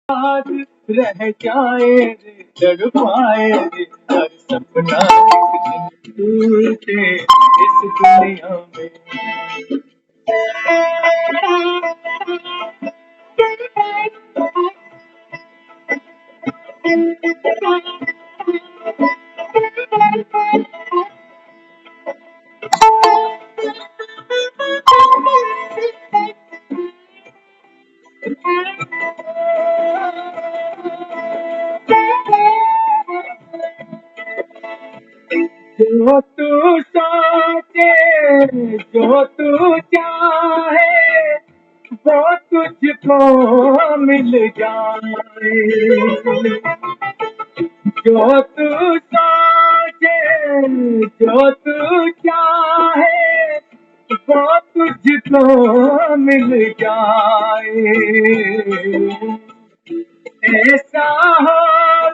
याद रह जाए रे, तड़पाए रे हर सपना एक दिन टूटे इस दुनिया में। जो तू सोचे, जो तू चाहे, वो तुझको मिल जाए। जो तू सोचे, जो तू चाहे, वो तुझको मिल जाए। ऐसा हो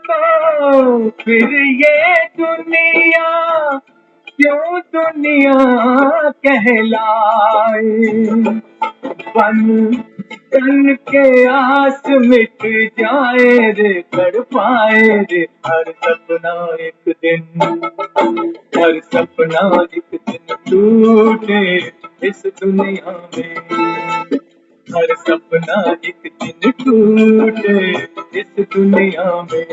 तो फिर ये दुनिया क्यों दुनिया कहलाए। बन बन के आस मिट जाए रे, कर पाए रे हर सपना एक दिन, हर सपना एक दिन टूटे इस दुनिया में। हर सपना एक दिन टूटे इस दुनिया में।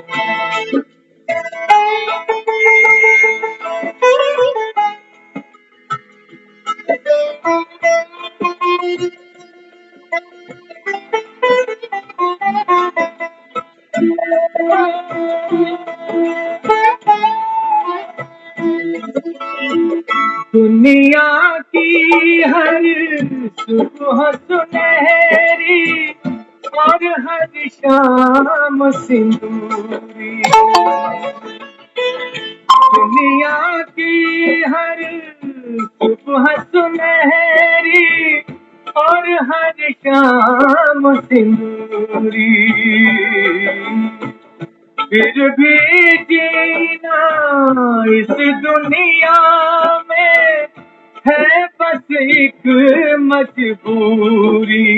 दुनिया की हर सुबह सुनहरी और हर शाम सिंदूरी। दुनिया की हर सुबह सुनहरी और हर शाम सिंदूरी। फिर भी जीना इस दुनिया में है बस एक मजबूरी।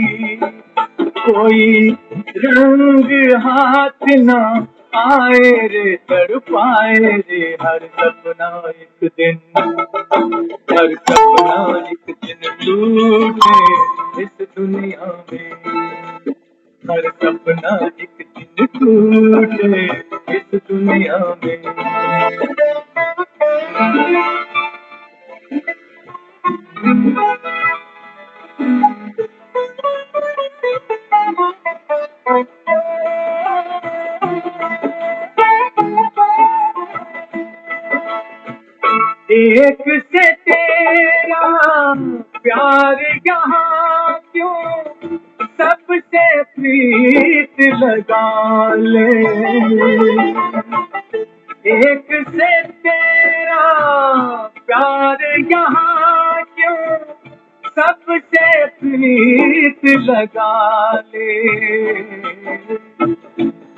कोई रंग हाथ ना आए रे, तड़पाए रे हर सपना एक दिन, हर सपना एक दिन टूटे इस दुनिया में। हर सपना एक दिन टूटे इस दुनिया में। एक से तेरा प्यार यहाँ क्यों सबसे प्रीत लगा ले। एक से तेरा प्यार यहाँ क्यों सबसे प्रीत लगा ले।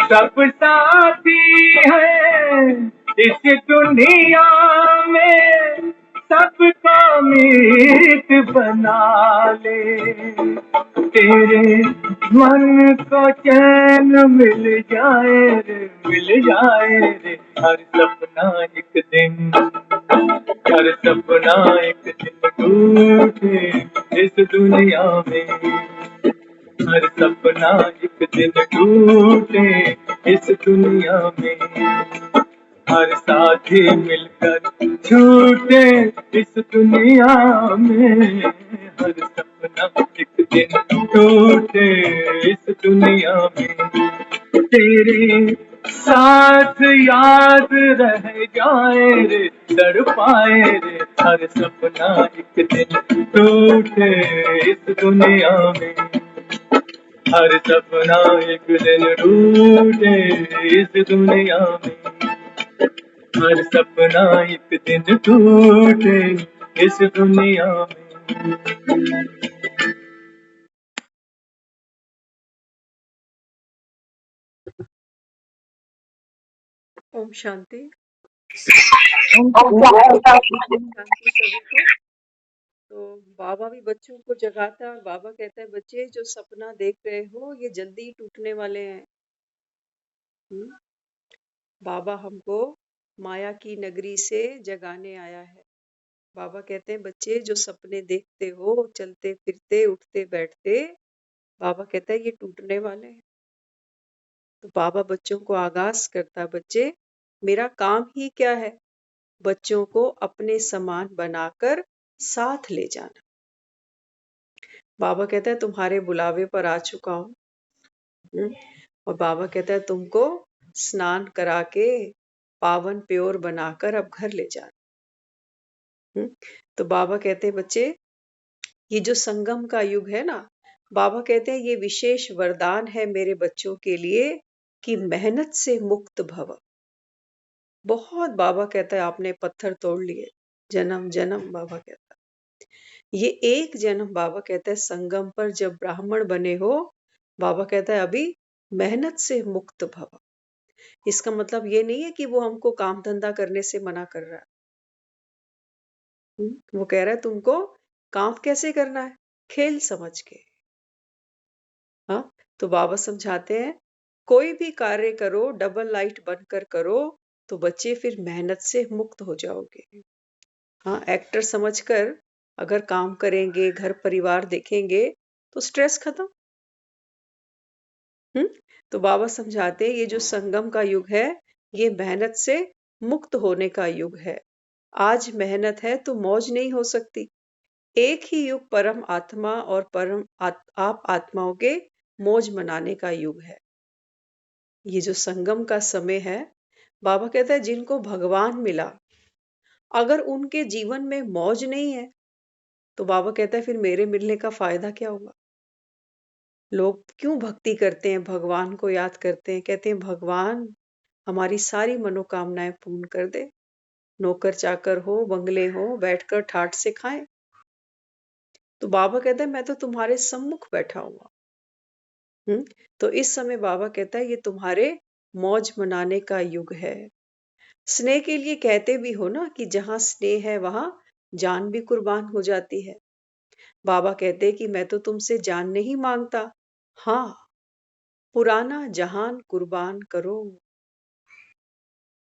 सब साथी है इस दुनिया में, सबको मीत बना ले। तेरे मन को चैन मिल जाए रे, मिल जाए रे हर सपना एक दिन, हर सपना एक दिन टूटे इस दुनिया में। हर सपना एक दिन टूटे इस दुनिया में। हर साथी मिलकर छूटे इस दुनिया में। हर सपना एक दिन टूटे इस दुनिया में। तेरे साथ याद रह जाए रे, तड़पाए रे हर सपना एक दिन टूटे इस दुनिया में। हर सपना एक दिन टूटे इस दुनिया में। हर सपना एक दिन टूटे इस दुनिया में। ओम शांति। शांति सभी को। तो बाबा भी बच्चों को जगाता है और बाबा कहता है बच्चे जो सपना देख रहे हो ये जल्दी टूटने वाले हैं, हम्म, बाबा हमको माया की नगरी से जगाने आया है। बाबा कहते हैं बच्चे जो सपने देखते हो चलते फिरते उठते बैठते, बाबा कहता है ये टूटने वाले हैं। तो बाबा बच्चों को आगाज करता है, बच्चे मेरा काम ही क्या है, बच्चों को अपने समान बनाकर साथ ले जाना। बाबा कहता है तुम्हारे बुलावे पर आ चुका हूँ। हम्म, और बाबा कहता है तुमको स्नान करा के पावन प्योर बनाकर अब घर ले जाना। हम्म, तो बाबा कहते हैं बच्चे ये जो संगम का युग है ना, बाबा कहते हैं ये विशेष वरदान है मेरे बच्चों के लिए कि मेहनत से मुक्त भव। बहुत बाबा कहता है आपने पत्थर तोड़ लिए, जन्म जन्म बाबा कहता है ये एक जन्म, बाबा कहता है संगम पर जब ब्राह्मण बने हो, बाबा कहता है अभी मेहनत से मुक्त भव। इसका मतलब ये नहीं है कि वो हमको काम धंधा करने से मना कर रहा है। वो कह रहा है तुमको काम कैसे करना है, खेल समझ के। हाँ, तो बाबा समझाते हैं कोई भी कार्य करो डबल लाइट बनकर करो, तो बच्चे फिर मेहनत से मुक्त हो जाओगे। हाँ, एक्टर समझकर अगर काम करेंगे घर परिवार देखेंगे तो स्ट्रेस खत्म। हम्म, तो बाबा समझाते हैं ये जो संगम का युग है ये मेहनत से मुक्त होने का युग है। आज मेहनत है तो मौज नहीं हो सकती। एक ही युग परम आत्मा और आप आत्माओं के मौज मनाने का युग है। ये जो संगम का समय है, बाबा कहता है जिनको भगवान मिला, अगर उनके जीवन में मौज नहीं है, तो बाबा कहता है फिर मेरे मिलने का फायदा क्या होगा। लोग क्यों भक्ति करते हैं, भगवान को याद करते हैं, कहते हैं भगवान हमारी सारी मनोकामनाएं पूर्ण कर दे। नौकर चाकर हो बंगले हो बैठकर ठाट से खाएं। तो बाबा कहता है मैं तो तुम्हारे सम्मुख बैठा हुआ। तो इस समय बाबा कहता है ये तुम्हारे मौज मनाने का युग है। स्नेह के लिए कहते भी हो ना कि जहां स्नेह है वहां जान भी कुर्बान हो जाती है। बाबा कहते हैं कि मैं तो तुमसे जान नहीं मांगता, हाँ पुराना जहान कुर्बान करो।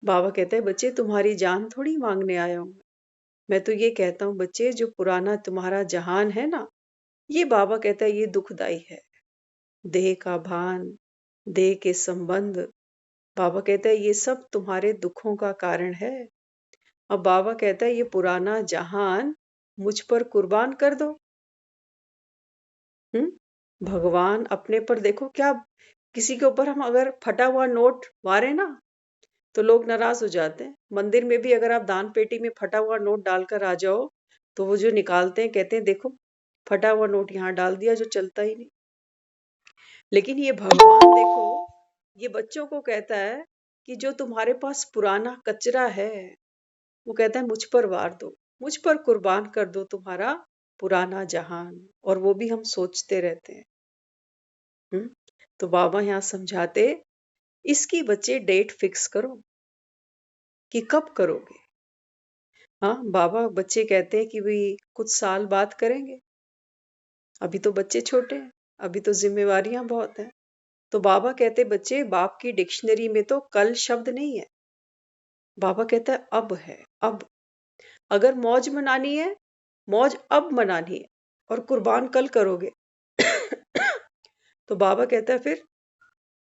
बाबा कहते हैं बच्चे तुम्हारी जान थोड़ी मांगने आया हूं, मैं तो ये कहता हूँ बच्चे जो पुराना तुम्हारा जहान है ना, ये बाबा कहता है ये दुखदाई है। देह का भान, देह के संबंध, बाबा कहता है ये सब तुम्हारे दुखों का कारण है। अब बाबा कहता है ये पुराना जहान मुझ पर कुर्बान कर दो। भगवान अपने पर देखो क्या, किसी के ऊपर हम अगर फटा हुआ नोट मारे ना तो लोग नाराज हो जाते हैं। मंदिर में भी अगर आप दान पेटी में फटा हुआ नोट डालकर आ जाओ तो वो जो निकालते हैं कहते हैं देखो फटा हुआ नोट यहाँ डाल दिया जो चलता ही नहीं। लेकिन ये भगवान देखो, ये बच्चों को कहता है कि जो तुम्हारे पास पुराना कचरा है, वो कहता है मुझ पर वार दो, मुझ पर कुर्बान कर दो तुम्हारा पुराना जहान। और वो भी हम सोचते रहते हैं। हम्म, तो बाबा यहाँ समझाते इसकी बच्चे डेट फिक्स करो कि कब करोगे। हाँ, बाबा बच्चे कहते हैं कि भाई कुछ साल बाद करेंगे, अभी तो बच्चे छोटे हैं, अभी तो जिम्मेवारियां बहुत हैं। तो बाबा कहते बच्चे बाप की डिक्शनरी में तो कल शब्द नहीं है, बाबा कहता है अब है। अब अगर मौज मनानी है, मौज अब मनानी है, और कुर्बान कल करोगे तो बाबा कहता है फिर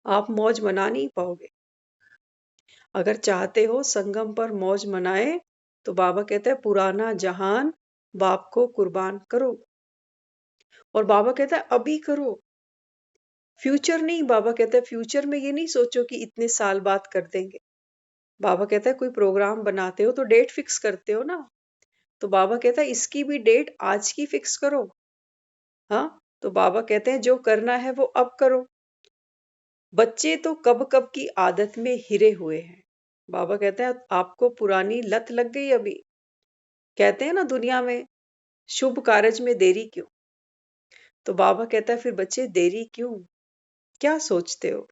आप मौज मना नहीं पाओगे। अगर चाहते हो संगम पर मौज मनाए तो बाबा कहता है पुराना जहान बाप को कुर्बान करो। और बाबा कहता है अभी करो, फ्यूचर नहीं। बाबा कहता है फ्यूचर में ये नहीं सोचो कि इतने साल बाद कर देंगे। बाबा कहता है कोई प्रोग्राम बनाते हो तो डेट फिक्स करते हो ना, तो बाबा कहता है इसकी भी डेट आज की फिक्स करो। हाँ, तो बाबा कहते हैं जो करना है वो अब करो। बच्चे तो कब कब की आदत में हिरे हुए हैं। बाबा कहते हैं आपको पुरानी लत लग गई अभी। कहते हैं ना दुनिया में शुभ कार्य में देरी क्यों। तो बाबा कहता है फिर बच्चे देरी क्यों, क्या सोचते हो,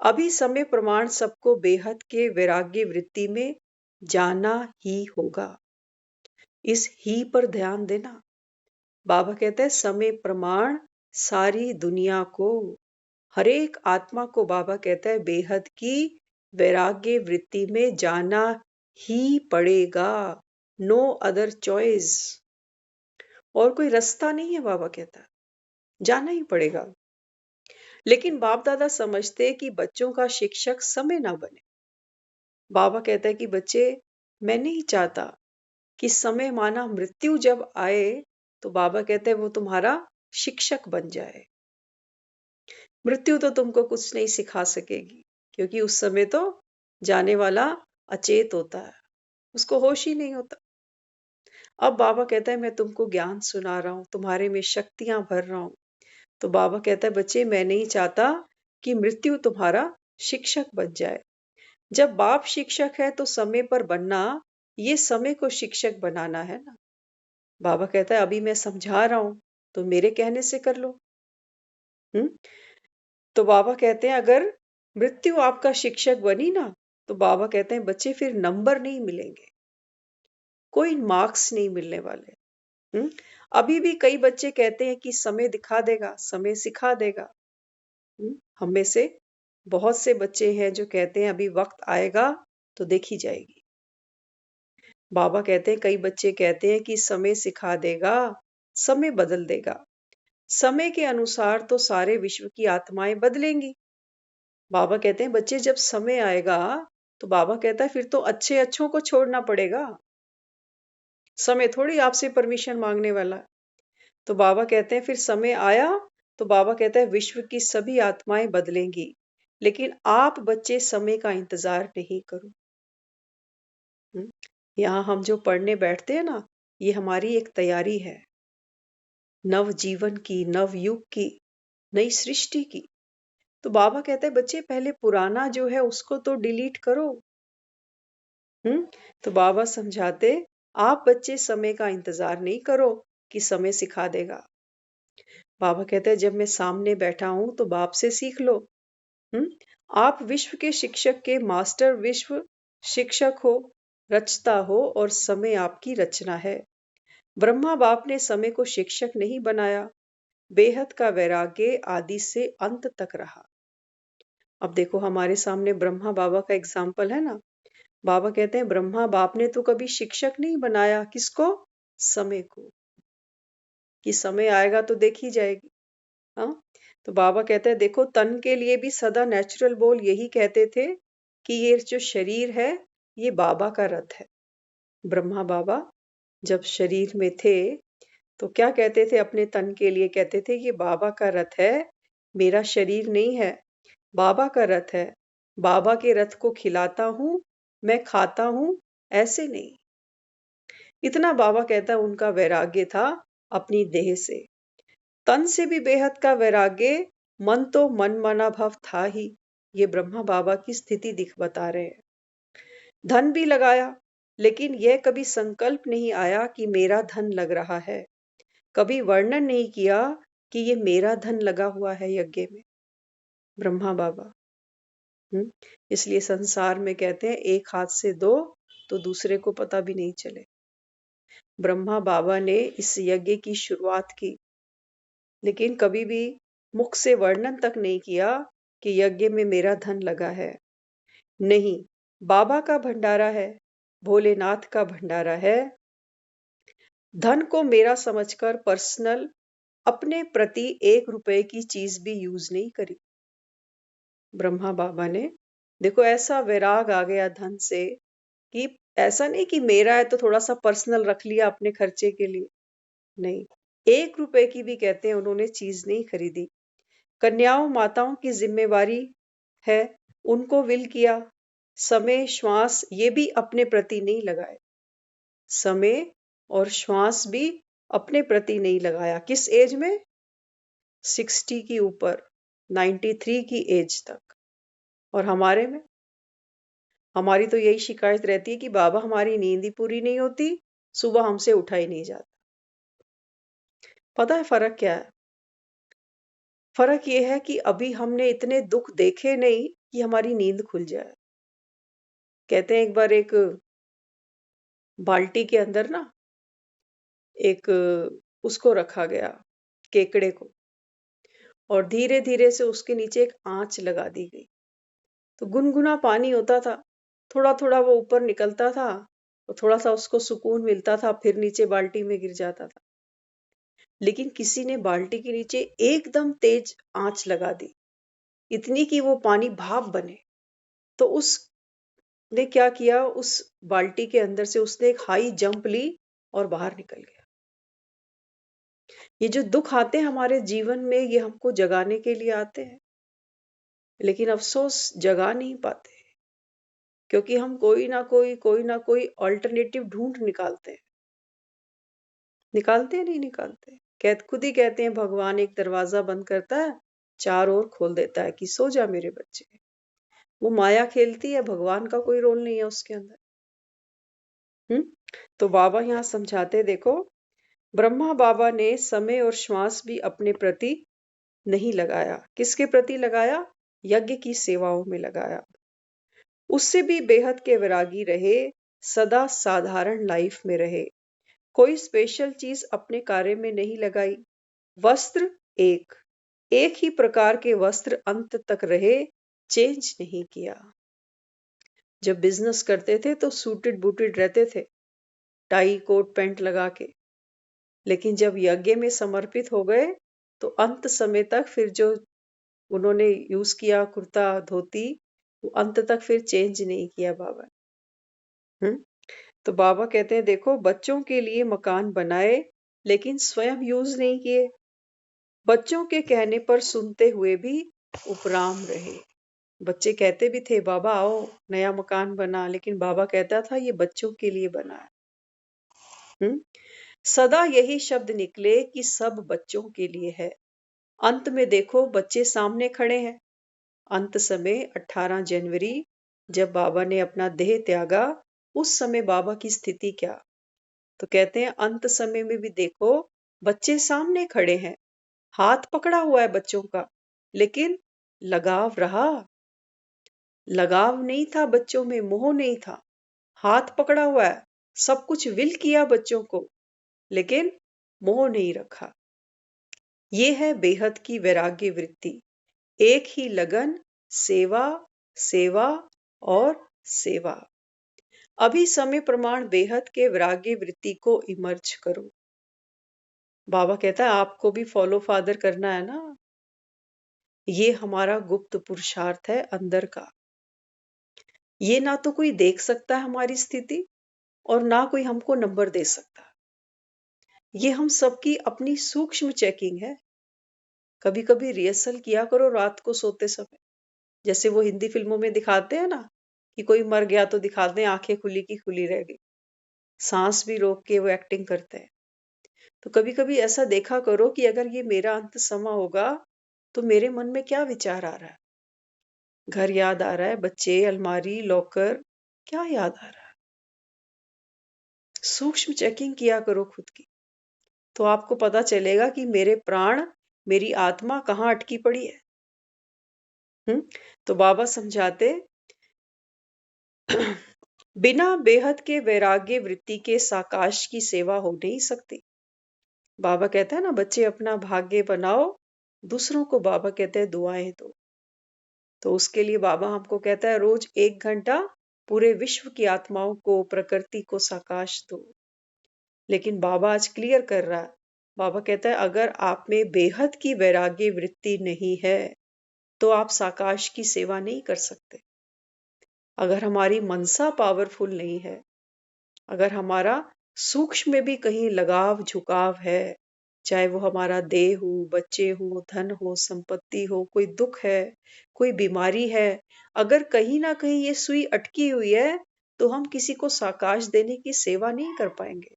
अभी समय प्रमाण सबको बेहद के वैराग्य वृत्ति में जाना ही होगा। इस ही पर ध्यान देना। बाबा कहते हैं समय प्रमाण सारी दुनिया को हर एक आत्मा को बाबा कहता है बेहद की वैराग्य वृत्ति में जाना ही पड़ेगा, नो अदर चॉइस। और कोई रास्ता नहीं है, बाबा कहता है जाना ही पड़ेगा। लेकिन बाप दादा समझते कि बच्चों का शिक्षक समय ना बने। बाबा कहता है कि बच्चे, मैं नहीं चाहता कि समय माना मृत्यु जब आए तो बाबा कहते हैं वो तुम्हारा शिक्षक बन जाए। मृत्यु तो तुमको कुछ नहीं सिखा सकेगी, क्योंकि उस समय तो जाने वाला अचेत होता है, उसको होश ही नहीं होता। अब बाबा कहता है मैं तुमको ज्ञान सुना रहा हूं, तुम्हारे में शक्तियां भर रहा हूं। तो बाबा कहता है बच्चे, मैं नहीं चाहता कि मृत्यु तुम्हारा शिक्षक बन जाए। जब बाप शिक्षक है तो समय पर बनना, ये समय को शिक्षक बनाना है ना। बाबा कहता है अभी मैं समझा रहा हूं तो मेरे कहने से कर लो। हम्म तो बाबा कहते हैं अगर मृत्यु आपका शिक्षक बनी ना, तो बाबा कहते हैं बच्चे फिर नंबर नहीं मिलेंगे, कोई मार्क्स नहीं मिलने वाले। हम्म अभी भी कई बच्चे कहते हैं कि समय दिखा देगा, समय सिखा देगा। हम में से बहुत से बच्चे हैं जो कहते हैं अभी वक्त आएगा तो देखी जाएगी। बाबा कहते हैं कई बच्चे कहते हैं कि समय सिखा देगा, समय बदल देगा, समय के अनुसार तो सारे विश्व की आत्माएं बदलेंगी। बाबा कहते हैं बच्चे जब समय आएगा तो बाबा कहता है फिर तो अच्छे अच्छों को छोड़ना पड़ेगा, समय थोड़ी आपसे परमिशन मांगने वाला है। तो बाबा कहते हैं फिर समय आया तो बाबा कहता है विश्व की सभी आत्माएं बदलेंगी, लेकिन आप बच्चे समय का इंतजार नहीं करो। हम्म, यहाँ हम जो पढ़ने बैठते हैं ना, ये हमारी एक तैयारी है नव जीवन की, नव युग की, नई सृष्टि की। तो बाबा कहते हैं बच्चे पहले पुराना जो है उसको तो डिलीट करो। हम्म तो बाबा समझाते, आप बच्चे समय का इंतजार नहीं करो कि समय सिखा देगा। बाबा कहते हैं जब मैं सामने बैठा हूं तो बाप से सीख लो। हम्म आप विश्व के शिक्षक के मास्टर, विश्व शिक्षक हो, रचता हो, और समय आपकी रचना है। ब्रह्मा बाप ने समय को शिक्षक नहीं बनाया, बेहद का वैराग्य आदि से अंत तक रहा। अब देखो हमारे सामने ब्रह्मा बाबा का एग्जाम्पल है ना। बाबा कहते हैं ब्रह्मा बाप ने तो कभी शिक्षक नहीं बनाया, किसको? समय को, कि समय आएगा तो देखी जाएगी। हाँ, तो बाबा कहते हैं देखो तन के लिए भी सदा नेचुरल बोल यही कहते थे कि ये जो शरीर है ये बाबा का रथ है। ब्रह्मा बाबा जब शरीर में थे तो क्या कहते थे अपने तन के लिए? कहते थे ये बाबा का रथ है, मेरा शरीर नहीं है, बाबा का रथ है। बाबा के रथ को खिलाता हूं, मैं खाता हूं, ऐसे नहीं। इतना बाबा कहता उनका वैराग्य था अपनी देह से। तन से भी बेहद का वैराग्य, मन तो मन मना भाव था ही। ये ब्रह्मा बाबा की स्थिति दिख बता रहे हैं। धन भी लगाया, लेकिन यह कभी संकल्प नहीं आया कि मेरा धन लग रहा है। कभी वर्णन नहीं किया कि ये मेरा धन लगा हुआ है यज्ञ में। ब्रह्मा बाबा। इसलिए संसार में कहते हैं एक हाथ से दो तो दूसरे को पता भी नहीं चले। ब्रह्मा बाबा ने इस यज्ञ की शुरुआत की, लेकिन कभी भी मुख से वर्णन तक नहीं किया कि यज्ञ में मेरा धन लगा है। नहीं, बाबा का भंडारा है, भोलेनाथ का भंडारा है। धन को मेरा समझकर पर्सनल अपने प्रति 1 रुपए की चीज भी यूज नहीं करी। ब्रह्मा बाबा ने देखो ऐसा वैराग आ गया धन से कि ऐसा नहीं कि मेरा है तो थोड़ा सा पर्सनल रख लिया अपने खर्चे के लिए। नहीं, 1 रुपए की भी कहते हैं उन्होंने चीज नहीं खरीदी। कन्याओं माताओं की जिम्मेवारी है, उनको विल किया। समय श्वास ये भी अपने प्रति नहीं लगाए, समय और श्वास भी अपने प्रति नहीं लगाया। किस एज में? 60 की ऊपर, 93 की एज तक। और हमारे में, हमारी तो यही शिकायत रहती है कि बाबा हमारी नींद ही पूरी नहीं होती, सुबह हमसे उठा ही नहीं जाता। पता है फर्क क्या है? फर्क ये है कि अभी हमने इतने दुख देखे नहीं कि हमारी नींद खुल जाए। कहते हैं एक बार एक बाल्टी के अंदर ना एक उसको रखा गया, केकड़े को। और धीरे धीरे से उसके नीचे एक आंच लगा दी गई। तो गुनगुना पानी होता था, थोड़ा थोड़ा वो ऊपर निकलता था, और थोड़ा सा उसको सुकून मिलता था, फिर नीचे बाल्टी में गिर जाता था। लेकिन किसी ने बाल्टी के नीचे एकदम तेज आंच लगा दी, इतनी कि वो पानी भाप बने। तो उसने क्या किया, उस बाल्टी के अंदर से उसने एक हाई जंप ली और बाहर निकल गया। ये जो दुख आते हैं हमारे जीवन में, ये हमको जगाने के लिए आते हैं, लेकिन अफसोस जगा नहीं पाते, क्योंकि हम कोई ना कोई ऑल्टरनेटिव ढूंढ निकालते हैं। निकालते हैं, नहीं निकालते? खुद ही कहते हैं भगवान एक दरवाजा बंद करता है, चार ओर खोल देता है कि सो जा मेरे बच्चे। वो माया खेलती है, भगवान का कोई रोल नहीं है उसके अंदर। तो बाबा यहाँ समझाते, देखो ब्रह्मा बाबा ने समय और श्वास भी अपने प्रति नहीं लगाया। किसके प्रति लगाया? यज्ञ की सेवाओं में लगाया। उससे भी बेहद के वैरागी रहे, सदा साधारण लाइफ में रहे, कोई स्पेशल चीज अपने कार्य में नहीं लगाई। वस्त्र एक एक ही प्रकार के वस्त्र अंत तक रहे, चेंज नहीं किया। जब बिजनेस करते थे तो सूटेड बूटेड रहते थे, टाई कोट पैंट लगा के। लेकिन जब यज्ञ में समर्पित हो गए तो अंत समय तक फिर जो उन्होंने यूज किया कुर्ता धोती, वो अंत तक फिर चेंज नहीं किया बाबा। तो बाबा कहते हैं, देखो बच्चों के लिए मकान बनाए लेकिन स्वयं यूज नहीं किए। बच्चों के कहने पर सुनते हुए भी उपराम रहे। बच्चे कहते भी थे बाबा आओ नया मकान बना, लेकिन बाबा कहता था ये बच्चों के लिए बना है। सदा यही शब्द निकले कि सब बच्चों के लिए है। अंत में देखो बच्चे सामने खड़े हैं। अंत समय 18 जनवरी जब बाबा ने अपना देह त्यागा, उस समय बाबा की स्थिति क्या? तो कहते हैं अंत समय में भी देखो बच्चे सामने खड़े हैं, हाथ पकड़ा हुआ है बच्चों का, लेकिन लगाव रहा। लगाव नहीं था बच्चों में, मोह नहीं था। हाथ पकड़ा हुआ है, सब कुछ विल किया बच्चों को, लेकिन मोह नहीं रखा। ये है बेहद की वैराग्य वृत्ति। एक ही लगन, सेवा सेवा और सेवा। अभी समय प्रमाण बेहद के वैराग्य वृत्ति को इमर्ज करो। बाबा कहता है आपको भी फॉलो फादर करना है ना। ये हमारा गुप्त पुरुषार्थ है अंदर का। ये ना तो कोई देख सकता है हमारी स्थिति, और ना कोई हमको नंबर दे सकता। ये हम सबकी अपनी सूक्ष्म चेकिंग है। कभी कभी रिहर्सल किया करो रात को सोते समय। जैसे वो हिंदी फिल्मों में दिखाते हैं ना, कि कोई मर गया तो दिखाते हैं आंखें खुली की खुली रह गई, सांस भी रोक के वो एक्टिंग करते हैं। तो कभी कभी ऐसा देखा करो कि अगर ये मेरा अंत समय होगा तो मेरे मन में क्या विचार आ रहा है। घर याद आ रहा है, बच्चे, अलमारी, लॉकर, क्या याद आ रहा है? सूक्ष्म चेकिंग किया करो खुद की, तो आपको पता चलेगा कि मेरे प्राण, मेरी आत्मा कहाँ अटकी पड़ी है। तो बाबा समझाते बिना बेहद के वैराग्य वृत्ति के साकाश की सेवा हो नहीं सकती। बाबा कहता है ना बच्चे अपना भाग्य बनाओ, दूसरों को बाबा कहते हैं दुआएं दो। तो उसके लिए बाबा हमको कहता है रोज 1 घंटा पूरे विश्व की आत्माओं को, प्रकृति को साकाश दो। लेकिन बाबा आज क्लियर कर रहा है। बाबा कहता है अगर आप में बेहद की वैराग्य वृत्ति नहीं है तो आप साकाश की सेवा नहीं कर सकते। अगर हमारी मनसा पावरफुल नहीं है, अगर हमारा सूक्ष्म में भी कहीं लगाव झुकाव है, चाहे वो हमारा देह हो, बच्चे हो, धन हो, संपत्ति हो, कोई दुख है, कोई बीमारी है, अगर कहीं ना कहीं ये सुई अटकी हुई है तो हम किसी को साकाश देने की सेवा नहीं कर पाएंगे।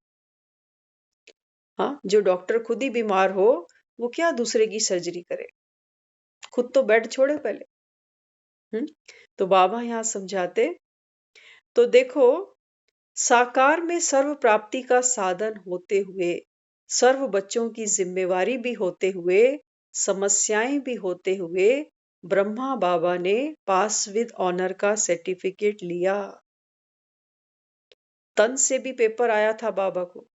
हाँ, जो डॉक्टर खुद ही बीमार हो वो क्या दूसरे की सर्जरी करे? खुद तो बेड छोड़े पहले। तो बाबा यहाँ समझाते, तो देखो साकार में सर्व प्राप्ति का साधन होते हुए, सर्व बच्चों की जिम्मेवारी भी होते हुए, समस्याएं भी होते हुए, ब्रह्मा बाबा ने पास विद ऑनर का सर्टिफिकेट लिया। तन से भी पेपर आया था बाबा को।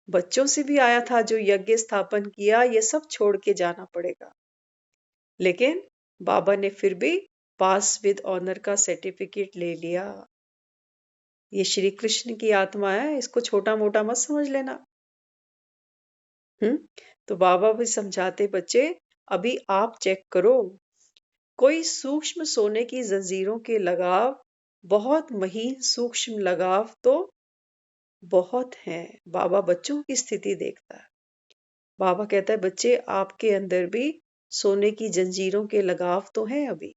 बच्चों से भी आया था जो यज्ञ स्थापन किया, ये सब छोड़ के जाना पड़ेगा। लेकिन बाबा ने फिर भी पास विद ऑनर का सर्टिफिकेट ले लिया। ये श्री कृष्ण की आत्मा है, इसको छोटा मोटा मत समझ लेना। तो बाबा भी समझाते, बच्चे अभी आप चेक करो, कोई सूक्ष्म सोने की जंजीरों के लगाव, बहुत महीन सूक्ष्म लगाव तो बहुत हैं। बाबा बच्चों की स्थिति देखता है। बाबा कहता है, बच्चे आपके अंदर भी सोने की जंजीरों के लगाव तो हैं अभी।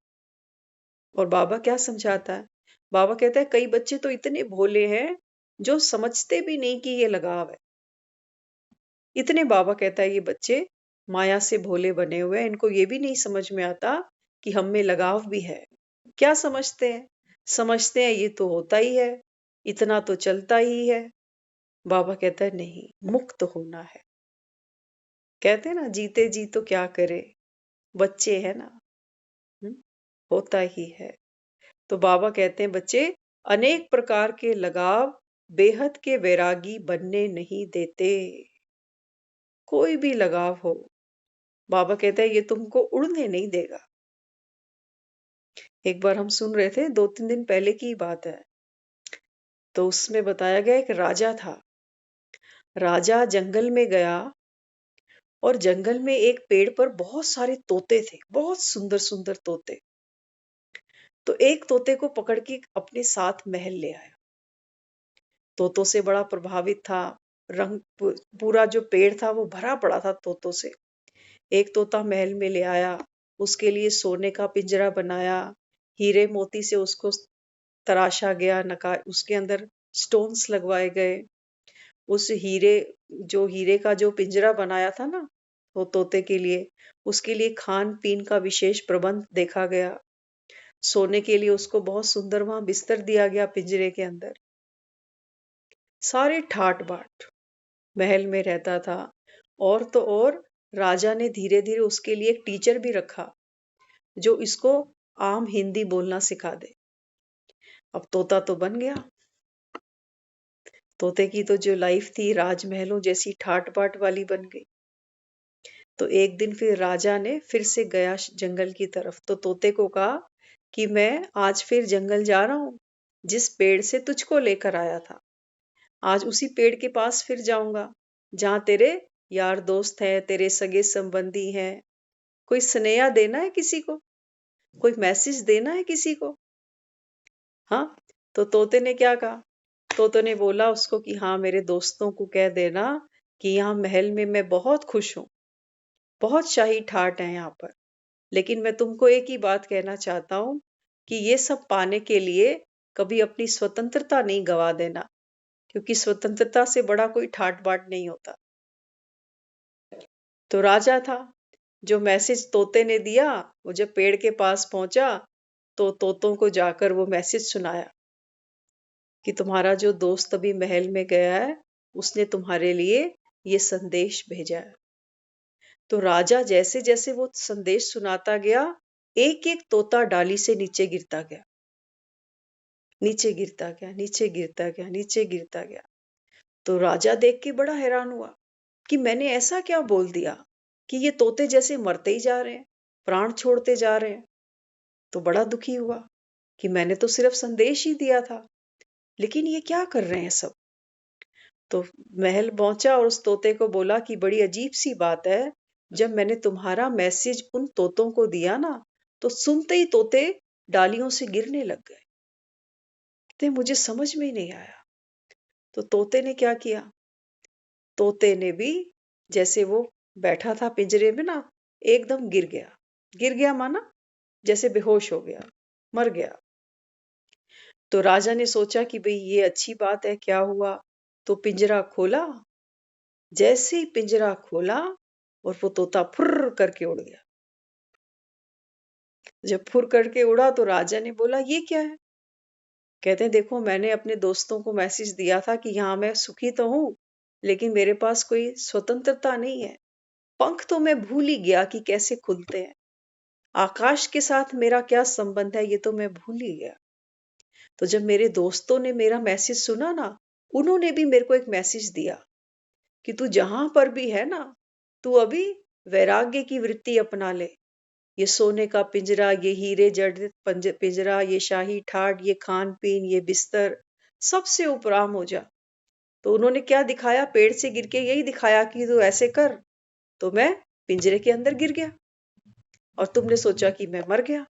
और बाबा क्या समझाता है? बाबा कहता है, कई बच्चे तो इतने भोले हैं जो समझते भी नहीं कि ये लगाव है। इतने बाबा कहता है ये बच्चे माया से भोले बने हुए हैं, इनको ये भी नहीं समझ में आता कि हम में लगाव भी है। क्या समझते हैं? समझते हैं ये तो होता ही है, इतना तो चलता ही है। बाबा कहता है नहीं, मुक्त होना है। कहते हैं ना, जीते जी तो क्या करे, बच्चे है ना। हम्म, होता ही है। तो बाबा कहते हैं, बच्चे अनेक प्रकार के लगाव बेहद के वैरागी बनने नहीं देते। कोई भी लगाव हो, बाबा कहता है ये तुमको उड़ने नहीं देगा। एक बार हम सुन रहे थे, 2-3 दिन पहले की बात है। तो उसमें बताया गया एक राजा था। राजा जंगल में गया और जंगल में एक पेड़ पर बहुत सारे तोते थे, बहुत सुंदर सुंदर तोते। तो एक तोते को पकड़ के अपने साथ महल ले आया। तोतों से बड़ा प्रभावित था। पूरा जो पेड़ था वो भरा पड़ा था तोतों से। एक तोता महल में ले आया, उसके लिए सोने का पिंजरा बनाया, हीरे मोती से उसको तराशा गया, उसके अंदर स्टोन्स लगवाए गए। उस हीरे का जो पिंजरा बनाया था ना वो तोते के लिए, उसके लिए खान पीन का विशेष प्रबंध देखा गया। सोने के लिए उसको बहुत सुंदर वहां बिस्तर दिया गया पिंजरे के अंदर। सारे ठाट बाट, महल में रहता था। और तो और राजा ने धीरे धीरे उसके लिए एक टीचर भी रखा जो इसको आम हिंदी बोलना सिखा दे। अब तोता तो बन गया। तोते की तो जो लाइफ थी राजमहलों जैसी ठाट बाट वाली बन गई। तो एक दिन फिर राजा ने फिर से गया जंगल की तरफ, तो तोते को कहा कि मैं आज फिर जंगल जा रहा हूं, जिस पेड़ से तुझको लेकर आया था आज उसी पेड़ के पास फिर जाऊंगा, जहां तेरे यार दोस्त हैं, तेरे सगे संबंधी हैं। कोई स्नेहा देना है किसी को, कोई मैसेज देना है किसी को। हाँ, तो तोते ने क्या कहा? तोते ने बोला उसको कि हाँ, मेरे दोस्तों को कह देना कि यहाँ महल में मैं बहुत खुश हूँ, बहुत शाही ठाट है यहाँ पर। लेकिन मैं तुमको एक ही बात कहना चाहता हूँ कि ये सब पाने के लिए कभी अपनी स्वतंत्रता नहीं गवा देना, क्योंकि स्वतंत्रता से बड़ा कोई ठाट बाट नहीं होता। तो राजा था, जो मैसेज तोते ने दिया, वो जब पेड़ के पास पहुंचा तो तोतों को जाकर वो मैसेज सुनाया कि तुम्हारा जो दोस्त अभी महल में गया है, उसने तुम्हारे लिए ये संदेश भेजा है। तो राजा जैसे जैसे वो संदेश सुनाता गया, एक एक तोता डाली से नीचे गिरता गया, नीचे गिरता गया, नीचे गिरता गया, नीचे गिरता गया। तो राजा देख के बड़ा हैरान हुआ कि मैंने ऐसा क्या बोल दिया कि ये तोते जैसे मरते ही जा रहे हैं, प्राण छोड़ते जा रहे हैं। तो बड़ा दुखी हुआ कि मैंने तो सिर्फ संदेश ही दिया था, लेकिन ये क्या कर रहे हैं सब। तो महल पहुंचा और उस तोते को बोला कि बड़ी अजीब सी बात है, जब मैंने तुम्हारा मैसेज उन तोतों को दिया ना, तो सुनते ही तोते डालियों से गिरने लग गए। तो मुझे समझ में ही नहीं आया। तो तोते ने क्या किया? तोते ने भी जैसे वो बैठा था पिंजरे में ना, एकदम गिर गया। गिर गया माना जैसे बेहोश हो गया, मर गया। तो राजा ने सोचा कि भाई ये अच्छी बात है, क्या हुआ? तो पिंजरा खोला। जैसे ही पिंजरा खोला और वो तोता फुर्र करके उड़ गया। जब फुर करके उड़ा तो राजा ने बोला ये क्या है? कहते हैं देखो, मैंने अपने दोस्तों को मैसेज दिया था कि हाँ मैं सुखी तो हूं, लेकिन मेरे पास कोई स्वतंत्रता नहीं है। पंख तो मैं भूल ही गया कि कैसे खुलते हैं। आकाश के साथ मेरा क्या संबंध है ये तो मैं भूल ही गया। तो जब मेरे दोस्तों ने मेरा मैसेज सुना ना, उन्होंने भी मेरे को एक मैसेज दिया कि तू जहां पर भी है ना, तू अभी वैराग्य की वृत्ति अपना ले। ये सोने का पिंजरा, ये हीरे जड़ित पिंजरा, ये शाही ठाट, ये खान पीन, ये बिस्तर, सबसे उपराम हो जा। तो उन्होंने क्या दिखाया? पेड़ से गिर के यही दिखाया कि तू ऐसे कर। तो मैं पिंजरे के अंदर गिर गया और तुमने सोचा कि मैं मर गया।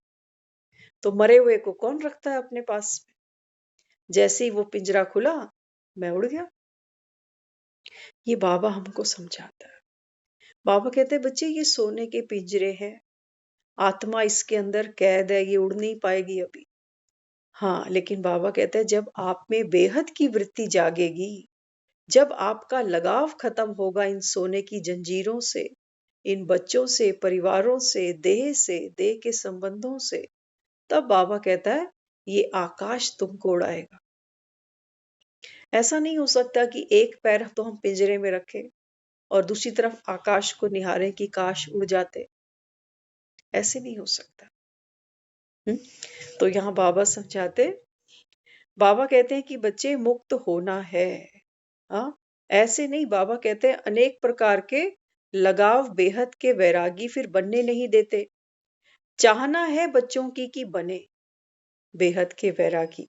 तो मरे हुए को कौन रखता है अपने पास में? जैसे ही वो पिंजरा खुला, मैं उड़ गया। ये बाबा हमको समझाता है। बाबा कहते हैं बच्चे ये सोने के पिंजरे हैं, आत्मा इसके अंदर कैद है, ये उड़ नहीं पाएगी अभी। हाँ, लेकिन बाबा कहते हैं जब आप में बेहद की वृत्ति जागेगी, जब आपका लगाव खत्म होगा इन सोने की जंजीरों से, इन बच्चों से, परिवारों से, देह के संबंधों से, तब बाबा कहता है ये आकाश तुमको उड़ाएगा। ऐसा नहीं हो सकता कि एक पैर तो हम पिंजरे में रखें और दूसरी तरफ आकाश को निहारें कि काश उड़ जाते। ऐसे नहीं हो सकता। हम्म? तो यहाँ बाबा समझाते, बाबा कहते हैं कि बच्चे मुक्त होना है। हाँ, ऐसे नहीं। बाबा कहते हैं अनेक प्रकार के लगाव बेहद के वैरागी फिर बनने नहीं देते। चाहना है बच्चों की कि बने बेहद के वैरागी,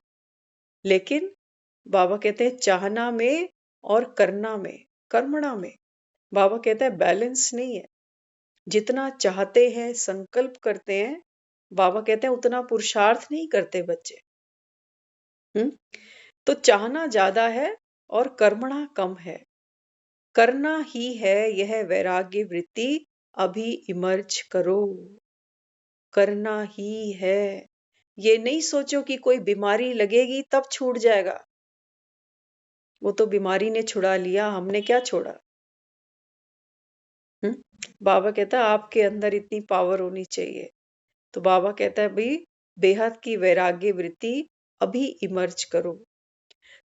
लेकिन बाबा कहते हैं चाहना में और करना में, कर्मणा में, बाबा कहता है बैलेंस नहीं है। जितना चाहते हैं, संकल्प करते हैं, बाबा कहते हैं उतना पुरुषार्थ नहीं करते बच्चे। हम्म? तो चाहना ज्यादा है और कर्मणा कम है। करना ही है यह वैराग्य वृत्ति, अभी इमर्ज करो। करना ही है। ये नहीं सोचो कि कोई बीमारी लगेगी तब छूट जाएगा। वो तो बीमारी ने छुड़ा लिया, हमने क्या छोड़ा। बाबा कहता है आपके अंदर इतनी पावर होनी चाहिए। तो बाबा कहता है भाई बेहद की वैराग्य वृत्ति अभी इमर्ज करो।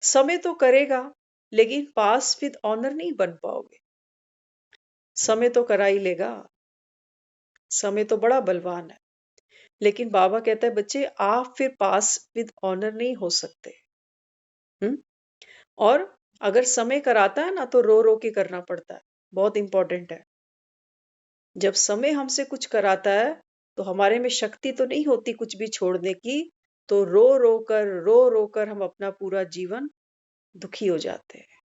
समय तो करेगा, लेकिन पास विद ऑनर नहीं बन पाओगे। समय तो करा ही लेगा, समय तो बड़ा बलवान है, लेकिन बाबा कहता है बच्चे आप फिर पास विद ऑनर नहीं हो सकते। हम्म? और अगर समय कराता है ना तो रो रो के करना पड़ता है। बहुत इंपॉर्टेंट है। जब समय हमसे कुछ कराता है तो हमारे में शक्ति तो नहीं होती कुछ भी छोड़ने की, तो रो रो कर हम अपना पूरा जीवन दुखी हो जाते हैं।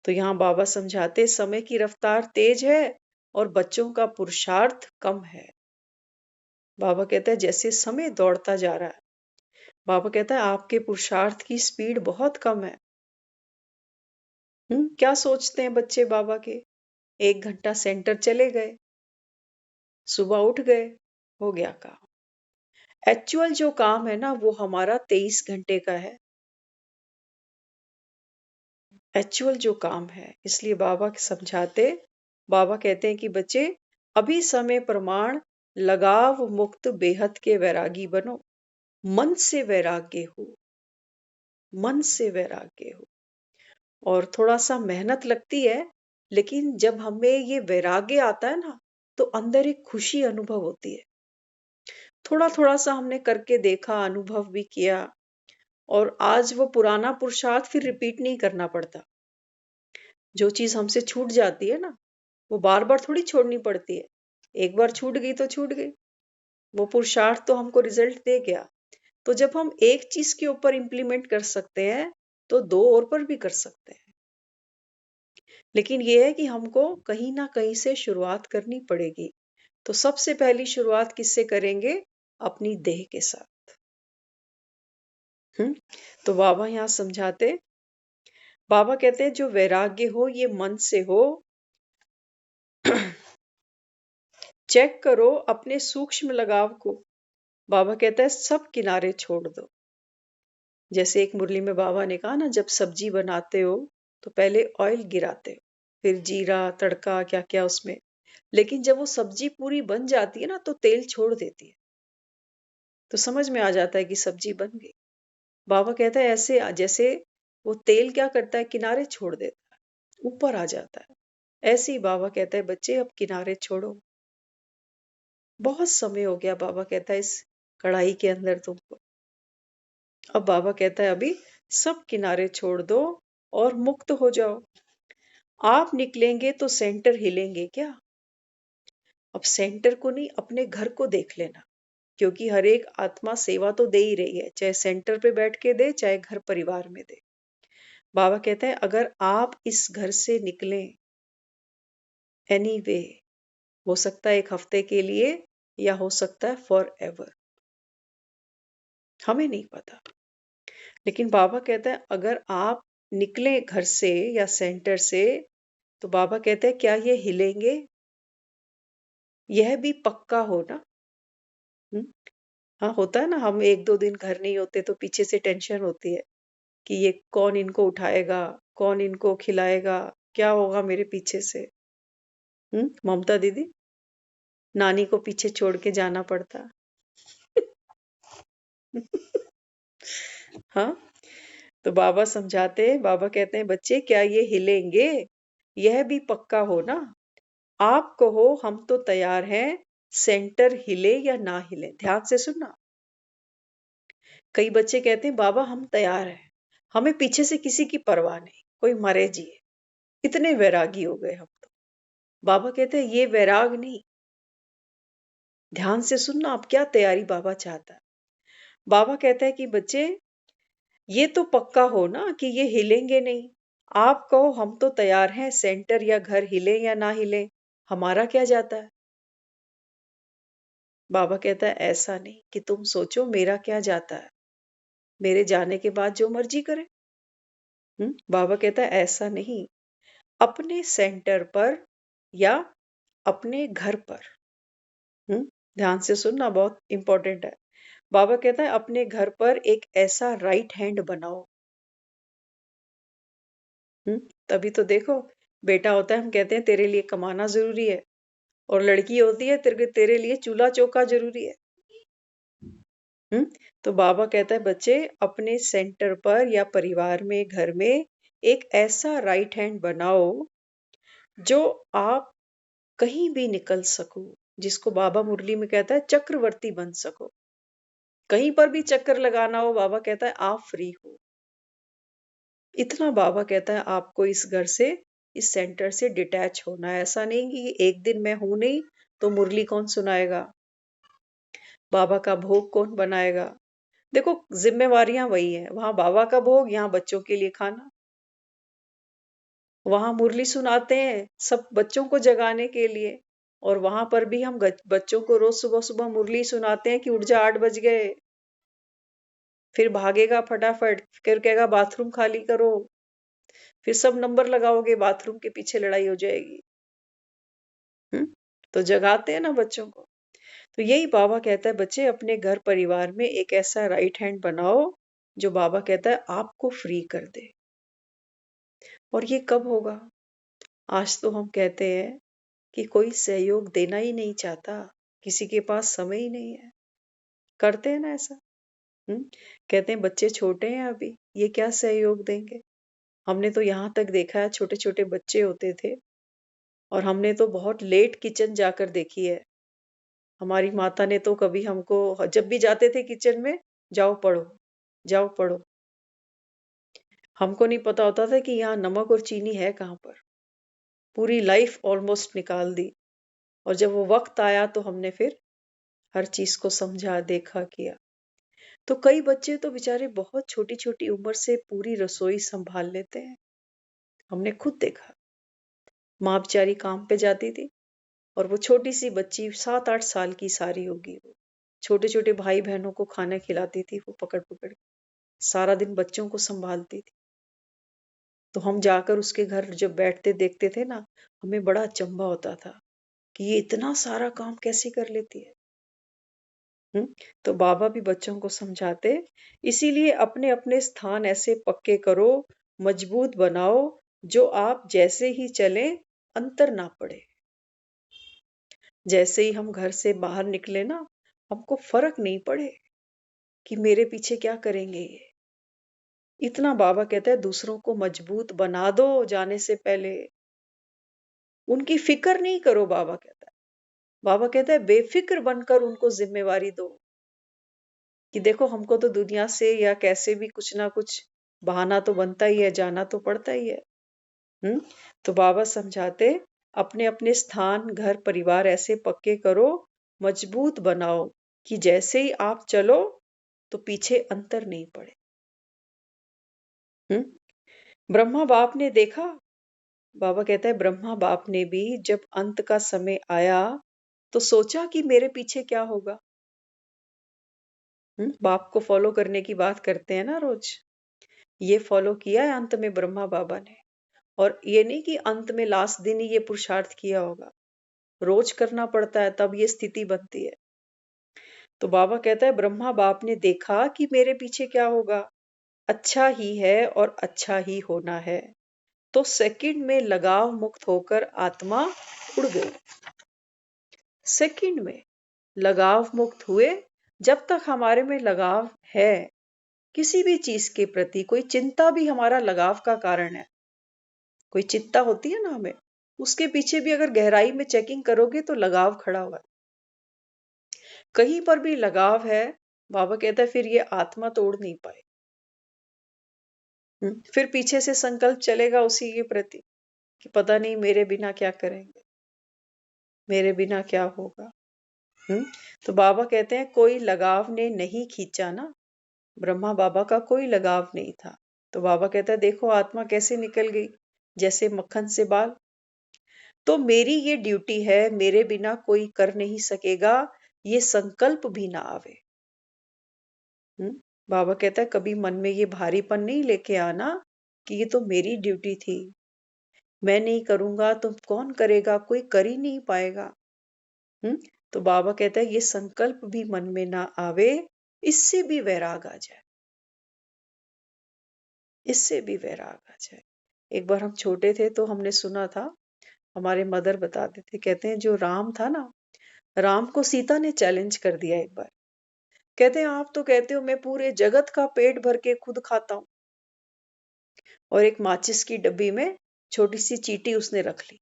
तो यहाँ बाबा समझाते समय की रफ्तार तेज है और बच्चों का पुरुषार्थ कम है। बाबा कहता है जैसे समय दौड़ता जा रहा है, बाबा कहता है आपके पुरुषार्थ की स्पीड बहुत कम है। क्या सोचते हैं बच्चे बाबा के? 1 घंटा सेंटर चले गए, सुबह उठ गए, हो गया काम। एक्चुअल जो काम है ना वो हमारा 23 घंटे का है। एक्चुअल जो काम है, इसलिए बाबा समझाते, बाबा कहते हैं कि बच्चे अभी समय प्रमाण लगाव मुक्त बेहद के वैरागी बनो। मन से वैराग्य हो, मन से वैराग्य हो। और थोड़ा सा मेहनत लगती है, लेकिन जब हमें ये वैराग्य आता है ना तो अंदर एक खुशी अनुभव होती है। थोड़ा थोड़ा सा हमने करके देखा, अनुभव भी किया, और आज वो पुराना पुरुषार्थ फिर रिपीट नहीं करना पड़ता। जो चीज हमसे छूट जाती है ना, वो बार बार थोड़ी छोड़नी पड़ती है। एक बार छूट गई तो छूट गई। वो पुरुषार्थ तो हमको रिजल्ट दे गया। तो जब हम एक चीज के ऊपर इंप्लीमेंट कर सकते हैं तो दो और पर भी कर सकते हैं। लेकिन ये है कि हमको कहीं ना कहीं से शुरुआत करनी पड़ेगी। तो सबसे पहली शुरुआत किससे करेंगे? अपनी देह के साथ। हम्म? तो बाबा यहाँ समझाते, बाबा कहते हैं जो वैराग्य हो ये मन से हो। चेक करो अपने सूक्ष्म लगाव को। बाबा कहता है सब किनारे छोड़ दो। जैसे एक मुरली में बाबा ने कहा ना, जब सब्जी बनाते हो तो पहले ऑयल गिराते हो, फिर जीरा तड़का क्या क्या उसमें, लेकिन जब वो सब्जी पूरी बन जाती है ना तो तेल छोड़ देती है। तो समझ में आ जाता है कि सब्जी बन गई। बाबा कहता है ऐसे जैसे वो तेल क्या करता है, किनारे छोड़ देता है, ऊपर आ जाता है। ऐसे ही बाबा कहता है बच्चे अब किनारे छोड़ो। बहुत समय हो गया, बाबा कहता है, इस कढ़ाई के अंदर तुमको। अब बाबा कहता है अभी सब किनारे छोड़ दो और मुक्त हो जाओ। आप निकलेंगे तो सेंटर हिलेंगे क्या? अब सेंटर को नहीं, अपने घर को देख लेना, क्योंकि हर एक आत्मा सेवा तो दे ही रही है, चाहे सेंटर पे बैठ के दे, चाहे घर परिवार में दे। बाबा कहते हैं अगर आप इस घर से निकलें एनीवे, हो सकता है एक हफ्ते के लिए या हो सकता है फॉर एवर, हमें नहीं पता। लेकिन बाबा कहता है अगर आप निकले घर से या सेंटर से, तो बाबा कहते हैं क्या ये हिलेंगे? यह भी पक्का हो ना। हम्म? हाँ, होता है ना, हम एक दो दिन घर नहीं होते तो पीछे से टेंशन होती है कि ये कौन इनको उठाएगा, कौन इनको खिलाएगा, क्या होगा मेरे पीछे से। ममता दीदी, नानी को पीछे छोड़ के जाना पड़ता। हाँ, तो बाबा समझाते हैं, बाबा कहते हैं बच्चे क्या ये हिलेंगे? यह भी पक्का हो ना। आप कहो हम तो तैयार हैं, सेंटर हिले या ना हिले। ध्यान से सुनना। कई बच्चे कहते हैं बाबा हम तैयार हैं, हमें पीछे से किसी की परवाह नहीं, कोई मरे जिए, इतने वैरागी हो गए हम तो। बाबा कहते हैं ये वैराग नहीं। ध्यान से सुनना, आप क्या तैयारी बाबा चाहता है। बाबा कहता है कि बच्चे ये तो पक्का हो ना कि ये हिलेंगे नहीं। आप कहो हम तो तैयार हैं, सेंटर या घर हिले या ना हिले, हमारा क्या जाता है। बाबा कहता है ऐसा नहीं कि तुम सोचो मेरा क्या जाता है, मेरे जाने के बाद जो मर्जी करे। बाबा कहता है ऐसा नहीं। अपने सेंटर पर या अपने घर पर। हम्म ध्यान से सुनना, बहुत इंपॉर्टेंट है। बाबा कहता है अपने घर पर एक ऐसा राइट हैंड बनाओ। तभी तो देखो, बेटा होता है हम कहते हैं तेरे लिए कमाना जरूरी है, और लड़की होती है तेरे तेरे लिए चूल्हा चौका जरूरी है। हम्म तो बाबा कहता है बच्चे अपने सेंटर पर या परिवार में, घर में एक ऐसा राइट हैंड बनाओ जो आप कहीं भी निकल सको, जिसको बाबा मुरली में कहता है चक्रवर्ती बन सको। कहीं पर भी चक्कर लगाना हो, बाबा कहता है आप फ्री हो। इतना बाबा कहता है आपको इस घर से, इस सेंटर से डिटैच होना है। ऐसा नहीं कि एक दिन मैं हूं नहीं तो मुरली कौन सुनाएगा, बाबा का भोग कौन बनाएगा। देखो जिम्मेवारियां वही है, वहां बाबा का भोग, यहाँ बच्चों के लिए खाना। वहां मुरली सुनाते हैं सब बच्चों को जगाने के लिए, और वहां पर भी हम बच्चों को रोज सुबह सुबह मुरली सुनाते हैं कि उठ जा 8 बज गए। फिर भागेगा फटाफट, फिर कहेगा बाथरूम खाली करो, फिर सब नंबर लगाओगे, बाथरूम के पीछे लड़ाई हो जाएगी। हम्म तो जगाते हैं ना बच्चों को। तो यही बाबा कहता है बच्चे अपने घर परिवार में एक ऐसा राइट हैंड बनाओ जो बाबा कहता है आपको फ्री कर दे। और ये कब होगा? आज तो हम कहते हैं कि कोई सहयोग देना ही नहीं चाहता, किसी के पास समय ही नहीं है। करते हैं ना ऐसा। हम्म कहते हैं बच्चे छोटे हैं अभी, ये क्या सहयोग देंगे। हमने तो यहाँ तक देखा है, छोटे छोटे बच्चे होते थे और हमने तो बहुत लेट किचन जाकर देखी है। हमारी माता ने तो कभी हमको, जब भी जाते थे किचन में, जाओ पढ़ो, जाओ पढ़ो। हमको नहीं पता होता था कि यहाँ नमक और चीनी है कहाँ पर। पूरी लाइफ ऑलमोस्ट निकाल दी, और जब वो वक्त आया तो हमने फिर हर चीज को समझा, देखा, किया। तो कई बच्चे तो बेचारे बहुत छोटी छोटी उम्र से पूरी रसोई संभाल लेते हैं। हमने खुद देखा। माँ बेचारी काम पे जाती थी और वो छोटी सी बच्ची 7-8 साल की सारी होगी, वो छोटे छोटे भाई बहनों को खाना खिलाती थी, वो पकड़ पकड़ के सारा दिन बच्चों को संभालती थी। तो हम जाकर उसके घर जब बैठते देखते थे ना, हमें बड़ा अचंभा होता था कि ये इतना सारा काम कैसे कर लेती है। हम्म तो बाबा भी बच्चों को समझाते, इसीलिए अपने अपने स्थान ऐसे पक्के करो, मजबूत बनाओ, जो आप जैसे ही चले अंतर ना पड़े। जैसे ही हम घर से बाहर निकले ना, हमको फर्क नहीं पड़े कि मेरे पीछे क्या करेंगे ये। इतना बाबा कहता है दूसरों को मजबूत बना दो जाने से पहले। उनकी फिक्र नहीं करो, बाबा कहता है। बाबा कहता है बेफिक्र बनकर उनको जिम्मेवारी दो कि देखो हमको तो दुनिया से या कैसे भी कुछ ना कुछ बहाना तो बनता ही है, जाना तो पड़ता ही है। हम्म तो बाबा समझाते, अपने अपने स्थान, घर, परिवार ऐसे पक्के करो, मजबूत बनाओ कि जैसे ही आप चलो तो पीछे अंतर नहीं पड़े। ब्रह्मा बाप ने देखा, बाबा कहता है ब्रह्मा बाप ने भी जब अंत का समय आया तो सोचा कि मेरे पीछे क्या होगा। बाप को फॉलो करने की बात करते हैं ना रोज, ये फॉलो किया है अंत में ब्रह्मा बाबा ने। और ये नहीं कि अंत में लास्ट दिन ही ये पुरुषार्थ किया होगा, रोज करना पड़ता है तब ये स्थिति बनती है। तो बाबा कहता है ब्रह्मा बाप ने देखा कि मेरे पीछे क्या होगा, अच्छा ही है और अच्छा ही होना है। तो सेकंड में लगाव मुक्त होकर आत्मा उड़ गई। सेकंड में लगाव मुक्त हुए। जब तक हमारे में लगाव है किसी भी चीज के प्रति, कोई चिंता भी हमारा लगाव का कारण है। कोई चिंता होती है ना हमें, उसके पीछे भी अगर गहराई में चेकिंग करोगे तो लगाव खड़ा हुआ है। कहीं पर भी लगाव है, बाबा कहता है फिर ये आत्मा तोड़ नहीं पाए। फिर पीछे से संकल्प चलेगा उसी के प्रति कि पता नहीं मेरे बिना क्या करेंगे, मेरे बिना क्या होगा। हम्म तो बाबा कहते हैं कोई लगाव ने नहीं खींचा ना, ब्रह्मा बाबा का कोई लगाव नहीं था। तो बाबा कहता है देखो आत्मा कैसे निकल गई, जैसे मक्खन से बाल। तो मेरी ये ड्यूटी है, मेरे बिना कोई कर नहीं सकेगा, ये संकल्प भी ना आवे। बाबा कहता है कभी मन में ये भारीपन नहीं लेके आना कि ये तो मेरी ड्यूटी थी, मैं नहीं करूंगा तो कौन करेगा, कोई कर ही नहीं पाएगा। हम्म तो बाबा कहता है ये संकल्प भी मन में ना आवे, इससे भी वैराग आ जाए, इससे भी वैराग आ जाए। एक बार हम छोटे थे तो हमने सुना था, हमारे मदर बताते थे, कहते हैं जो राम था ना, राम को सीता ने चैलेंज कर दिया एक बार। कहते हैं आप तो कहते हो मैं पूरे जगत का पेट भर के खुद खाता हूं, और एक माचिस की डब्बी में छोटी सी चीटी उसने रख ली।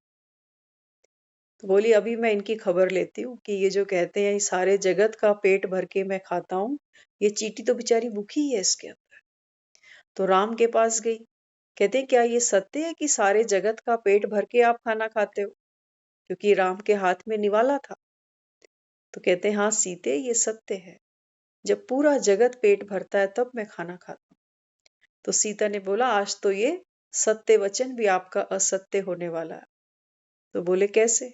तो बोली अभी मैं इनकी खबर लेती हूँ कि ये जो कहते हैं सारे जगत का पेट भर के मैं खाता हूँ, ये चीटी तो बेचारी भूखी है इसके अंदर। तो राम के पास गई, कहते हैं क्या ये सत्य है कि सारे जगत का पेट भर के आप खाना खाते हो, क्योंकि राम के हाथ में निवाला था। तो कहते हैं हाँ सीते ये सत्य है, जब पूरा जगत पेट भरता है तब मैं खाना खाता हूँ। तो सीता ने बोला आज तो ये सत्य वचन भी आपका असत्य होने वाला है। तो बोले कैसे।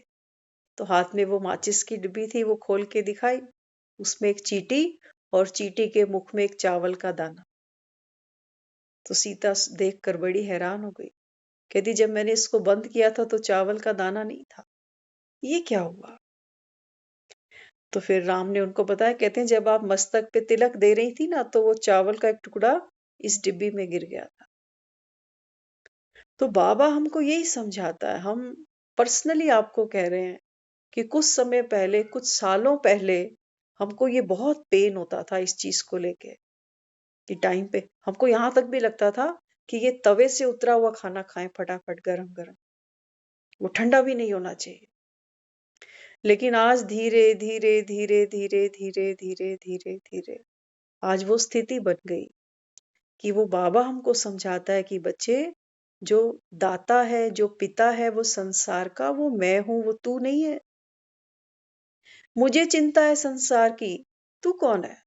तो हाथ में वो माचिस की डिब्बी थी, वो खोल के दिखाई, उसमें एक चींटी और चींटी के मुख में एक चावल का दाना। तो सीता देखकर बड़ी हैरान हो गई, कहती जब मैंने इसको बंद किया था तो चावल का दाना नहीं था, ये क्या हुआ। तो फिर राम ने उनको बताया, कहते हैं जब आप मस्तक पे तिलक दे रही थी ना तो वो चावल का एक टुकड़ा इस डिब्बी में गिर गया था। तो बाबा हमको यही समझाता है, हम पर्सनली आपको कह रहे हैं कि कुछ समय पहले, कुछ सालों पहले हमको ये बहुत पेन होता था इस चीज को लेके, कि टाइम पे हमको यहां तक भी लगता था कि ये तवे से उतरा हुआ खाना खाएं फटाफट गरम गरम, वो ठंडा भी नहीं होना चाहिए। लेकिन आज धीरे धीरे धीरे धीरे धीरे धीरे धीरे धीरे आज वो स्थिति बन गई कि वो बाबा हमको समझाता है कि बच्चे, जो दाता है, जो पिता है वो संसार का, वो मैं हूं, वो तू नहीं है। मुझे चिंता है संसार की, तू कौन है।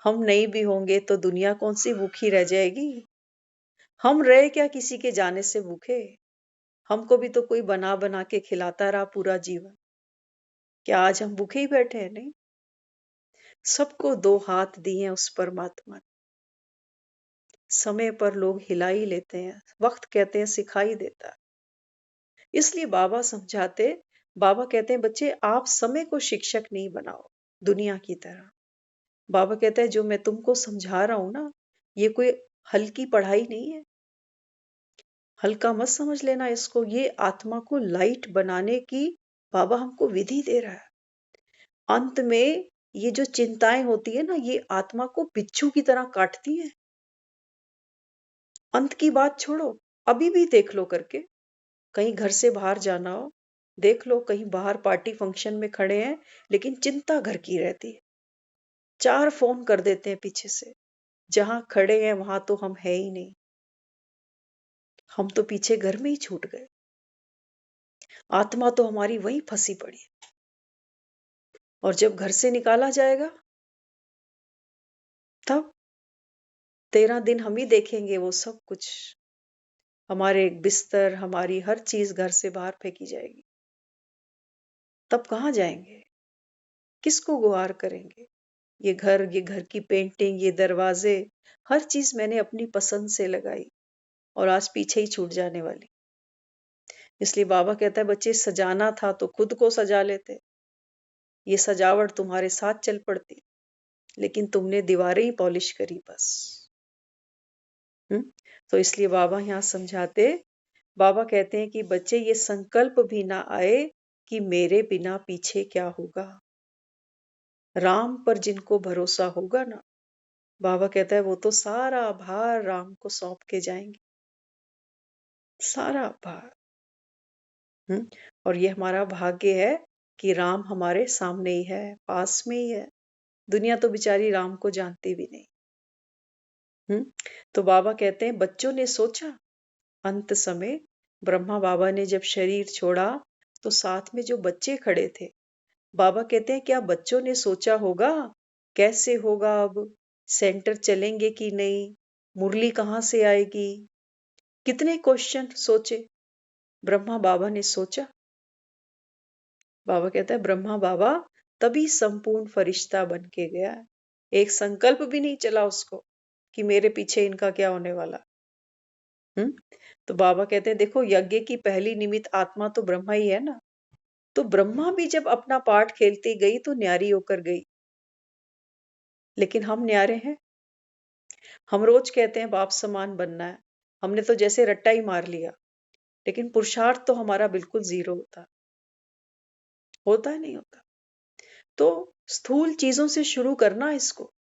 हम नहीं भी होंगे तो दुनिया कौन सी भूखी रह जाएगी। हम रहे क्या किसी के जाने से भूखे, हमको भी तो कोई बना बना के खिलाता रहा पूरा जीवन, क्या आज हम भूखे ही बैठे हैं। नहीं, सबको दो हाथ दिए हैं उस परमात्मा ने। समय पर लोग हिला ही लेते हैं, वक्त कहते हैं सिखा ही देता है। इसलिए बाबा समझाते, बाबा कहते हैं बच्चे आप समय को शिक्षक नहीं बनाओ दुनिया की तरह। बाबा कहता है जो मैं तुमको समझा रहा हूं ना, ये कोई हल्की पढ़ाई नहीं है, हल्का मत समझ लेना इसको। ये आत्मा को लाइट बनाने की बाबा हमको विधि दे रहा है। अंत में ये जो चिंताएं होती है ना, ये आत्मा को बिच्छू की तरह काटती है। अंत की बात छोड़ो, अभी भी देख लो करके, कहीं घर से बाहर जाना हो, देख लो कहीं बाहर पार्टी फंक्शन में खड़े हैं लेकिन चिंता घर की रहती है, 4 फोन कर देते हैं पीछे से, जहां खड़े हैं वहां तो हम है ही नहीं। हम तो पीछे घर में ही छूट गए, आत्मा तो हमारी वहीं फंसी पड़ी है। और जब घर से निकाला जाएगा तब 13 दिन हम ही देखेंगे वो सब कुछ। हमारे बिस्तर, हमारी हर चीज घर से बाहर फेंकी जाएगी। तब कहाँ जाएंगे? किसको गुहार करेंगे? ये घर की पेंटिंग, ये दरवाजे, हर चीज मैंने अपनी पसंद से लगाई और आज पीछे ही छूट जाने वाली। इसलिए बाबा कहता है बच्चे, सजाना था तो खुद को सजा लेते, ये सजावट तुम्हारे साथ चल पड़ती, लेकिन तुमने दीवारें ही पॉलिश करी बस। हम्म। तो इसलिए बाबा यहाँ समझाते, बाबा कहते हैं कि बच्चे ये संकल्प भी ना आए कि मेरे बिना पीछे क्या होगा। राम पर जिनको भरोसा होगा ना, बाबा कहता है वो तो सारा भार राम को सौंप के जाएंगे, सारा भार। और ये हमारा भाग्य है कि राम हमारे सामने ही है, पास में ही है। दुनिया तो बेचारी राम को जानती भी नहीं। तो बाबा कहते हैं बच्चों ने सोचा, अंत समय ब्रह्मा बाबा ने जब शरीर छोड़ा तो साथ में जो बच्चे खड़े थे, बाबा कहते हैं क्या बच्चों ने सोचा होगा कैसे होगा, अब सेंटर चलेंगे कि नहीं, मुरली कहाँ से आएगी? कितने क्वेश्चन सोचे। ब्रह्मा बाबा ने सोचा। बाबा कहता है ब्रह्मा बाबा तभी संपूर्ण फरिश्ता बन के गया। एक संकल्प भी नहीं चला उसको कि मेरे पीछे इनका क्या होने वाला। तो बाबा कहते हैं देखो, यज्ञ की पहली निमित्त आत्मा तो ब्रह्मा ही है ना। तो ब्रह्मा भी जब अपना पार्ट खेलती गई तो न्यारी होकर गई, लेकिन हम न्यारे हैं। हम रोज कहते हैं बाप समान बनना है, हमने तो जैसे रट्टा ही मार लिया, लेकिन पुरुषार्थ तो हमारा बिल्कुल जीरो होता है नहीं होता। तो स्थूल चीजों से शुरू करना इसको।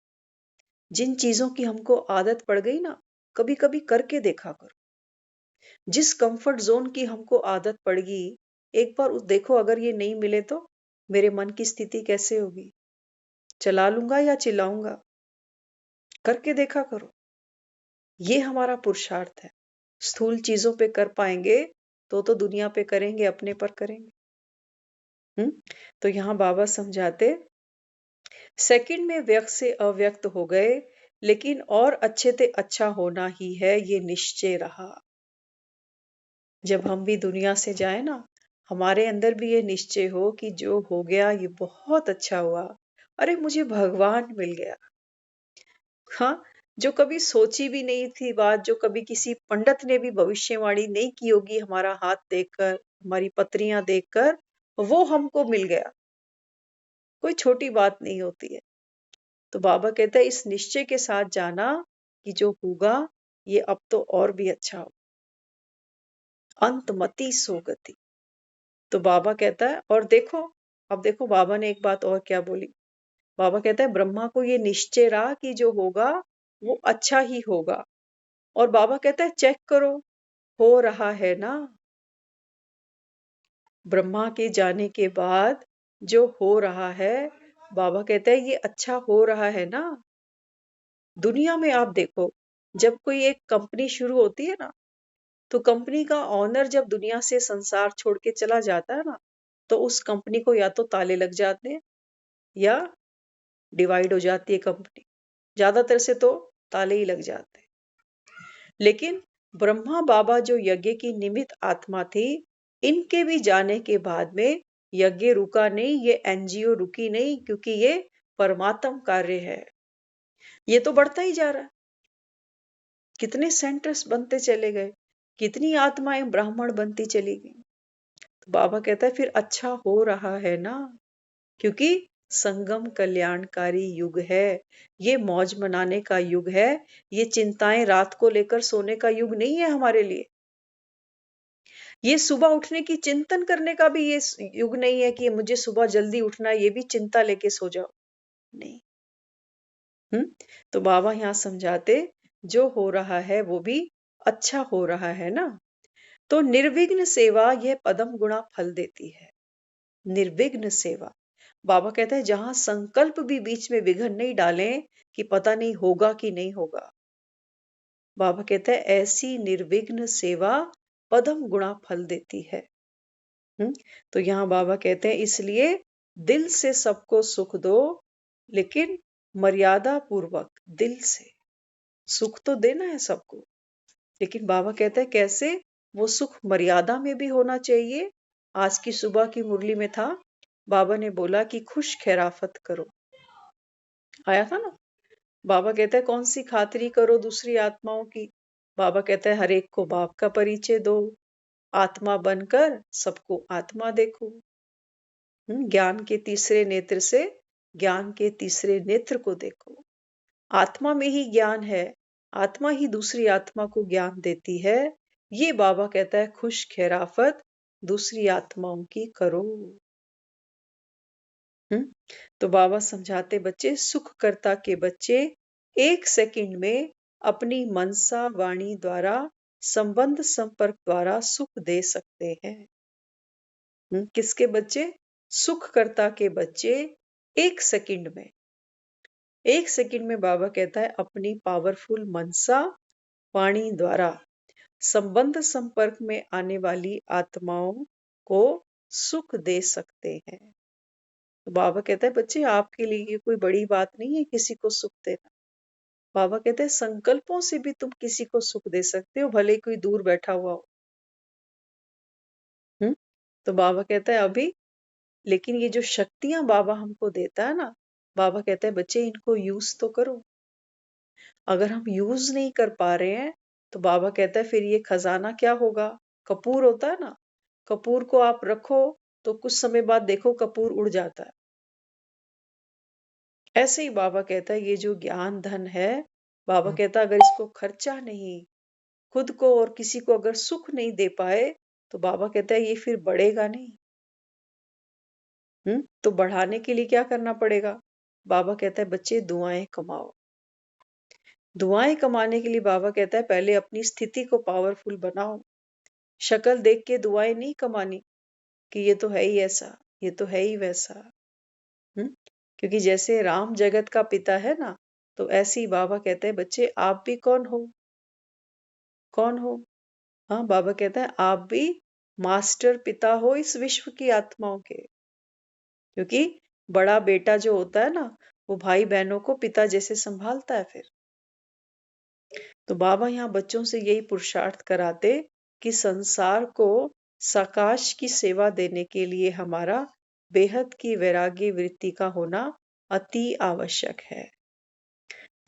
जिन चीजों की हमको आदत पड़ गई ना, कभी कभी करके देखा करो। जिस कंफर्ट जोन की हमको आदत पड़ गई, एक बार देखो अगर ये नहीं मिले तो मेरे मन की स्थिति कैसे होगी, चला लूंगा या चिल्लाऊंगा। करके देखा करो। ये हमारा पुरुषार्थ है। स्थूल चीजों पे कर पाएंगे तो दुनिया पे करेंगे, अपने पर करेंगे। तो यहां बाबा समझाते, सेकंड में व्यक्त से अव्यक्त हो गए, लेकिन और अच्छे से अच्छा होना ही है ये निश्चय रहा। जब हम भी दुनिया से जाए ना, हमारे अंदर भी ये निश्चय हो कि जो हो गया ये बहुत अच्छा हुआ, अरे मुझे भगवान मिल गया। हाँ, जो कभी सोची भी नहीं थी बात, जो कभी किसी पंडित ने भी भविष्यवाणी नहीं की होगी, हमारा हाथ देखकर, हमारी पत्रियां देखकर, वो हमको मिल गया। कोई छोटी बात नहीं होती है। तो बाबा कहता है इस निश्चय के साथ जाना कि जो होगा ये अब तो और भी अच्छा हो। अंतमति सोगति। तो बाबा कहता है, और देखो, अब देखो बाबा ने एक बात और क्या बोली। बाबा कहता है ब्रह्मा को ये निश्चय रहा कि जो होगा वो अच्छा ही होगा। और बाबा कहता है चेक करो, हो रहा है ना। ब्रह्मा के जाने के बाद जो हो रहा है, बाबा कहता है ये अच्छा हो रहा है ना। दुनिया में आप देखो, जब कोई एक कंपनी शुरू होती है ना, तो कंपनी का ओनर जब दुनिया से संसार छोड़ के चला जाता है ना, तो उस कंपनी को या तो ताले लग जाते हैं या डिवाइड हो जाती है कंपनी। ज्यादातर से तो ताले ही लग जाते हैं। लेकिन ब्रह्मा बाबा जो यज्ञ की निमित्त आत्मा थी, इनके भी जाने के बाद में यज्ञ रुका नहीं, ये एनजीओ रुकी नहीं, क्योंकि ये परमात्म कार्य है। ये तो बढ़ता ही जा रहा है। कितने सेंटर्स बनते चले गए, कितनी आत्माएं ब्राह्मण बनती चली गई। तो बाबा कहता है फिर अच्छा हो रहा है ना, क्योंकि संगम कल्याणकारी युग है। ये मौज मनाने का युग है। ये चिंताएं रात को लेकर सोने का युग नहीं है हमारे लिए। ये सुबह उठने की चिंतन करने का भी ये युग नहीं है कि मुझे सुबह जल्दी उठना है, ये भी चिंता लेके सो जाओ। नहीं। तो बाबा यहाँ समझाते, जो हो रहा है वो भी अच्छा हो रहा है ना। तो निर्विघ्न सेवा यह पदम गुणा फल देती है। निर्विघ्न सेवा, बाबा कहता है जहां संकल्प भी बीच में विघ्न नहीं डालें कि पता नहीं होगा कि नहीं होगा। बाबा कहता है ऐसी निर्विघ्न सेवा पदम गुणा फल देती है। तो यहाँ बाबा कहते हैं इसलिए दिल से सबको सुख दो, लेकिन मर्यादा पूर्वक। दिल से सुख तो देना है सबको, लेकिन बाबा कहते हैं कैसे? वो सुख मर्यादा में भी होना चाहिए। आज की सुबह की मुरली में था, बाबा ने बोला कि खुश खैराफत करो, आया था ना। बाबा कहते हैं कौन सी खातिरी करो दूसरी आत्माओं की? बाबा कहते हैं हर एक को बाप का परिचय दो, आत्मा बनकर सबको आत्मा देखो। ज्ञान के तीसरे नेत्र से ज्ञान के तीसरे नेत्र को देखो। आत्मा में ही ज्ञान है, आत्मा ही दूसरी आत्मा को ज्ञान देती है। ये बाबा कहता है खुश खैराफत दूसरी आत्माओं की करो। तो बाबा समझाते बच्चे सुखकर्ता के बच्चे 1 सेकंड में अपनी मनसा वाणी द्वारा संबंध संपर्क द्वारा सुख दे सकते हैं। किसके बच्चे? सुखकर्ता के बच्चे 1 सेकंड में। 1 सेकंड में बाबा कहता है अपनी पावरफुल मनसा वाणी द्वारा संबंध संपर्क में आने वाली आत्माओं को सुख दे सकते हैं। तो बाबा कहता है बच्चे आपके लिए ये कोई बड़ी बात नहीं है किसी को सुख देना। बाबा कहते हैं संकल्पों से भी तुम किसी को सुख दे सकते हो, भले कोई दूर बैठा हुआ हो। तो बाबा कहता है अभी, लेकिन ये जो शक्तियां बाबा हमको देता है ना, बाबा कहता है बच्चे इनको यूज तो करो। अगर हम यूज नहीं कर पा रहे हैं तो बाबा कहता है फिर ये खजाना क्या होगा? कपूर होता है ना, कपूर को आप रखो तो कुछ समय बाद देखो कपूर उड़ जाता है। ऐसे ही बाबा कहता है ये जो ज्ञान धन है, बाबा कहता है अगर इसको खर्चा नहीं, खुद को और किसी को अगर सुख नहीं दे पाए तो बाबा कहता है ये फिर बढ़ेगा नहीं। तो बढ़ाने के लिए क्या करना पड़ेगा? बाबा कहता है बच्चे दुआएं कमाओ। दुआएं कमाने के लिए बाबा कहता है पहले अपनी स्थिति को पावरफुल बनाओ। शक्ल देख के दुआएं नहीं कमानी कि ये तो है ही ऐसा, ये तो है ही वैसा। क्योंकि जैसे राम जगत का पिता है ना, तो ऐसे ही बाबा कहते हैं बच्चे आप भी कौन हो? कौन हो? हाँ, बाबा कहता है आप भी मास्टर पिता हो इस विश्व की आत्माओं के। क्योंकि बड़ा बेटा जो होता है ना, वो भाई बहनों को पिता जैसे संभालता है। फिर तो बाबा यहाँ बच्चों से यही पुरुषार्थ कराते कि संसार को साकाश की सेवा देने के लिए हमारा बेहद की वैराग्य वृत्ति का होना अति आवश्यक है।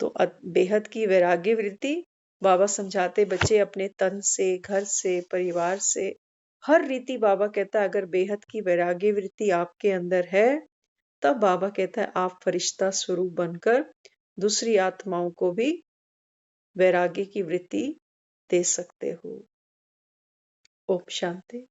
तो बेहद की वैराग्य वृत्ति बाबा समझाते बच्चे अपने तन से, घर से, परिवार से, हर रीति बाबा कहता है अगर बेहद की वैराग्य वृत्ति आपके अंदर है, तब बाबा कहता है आप फरिश्ता स्वरूप बनकर दूसरी आत्माओं को भी वैराग्य की वृत्ति दे सकते हो। ओम शांति।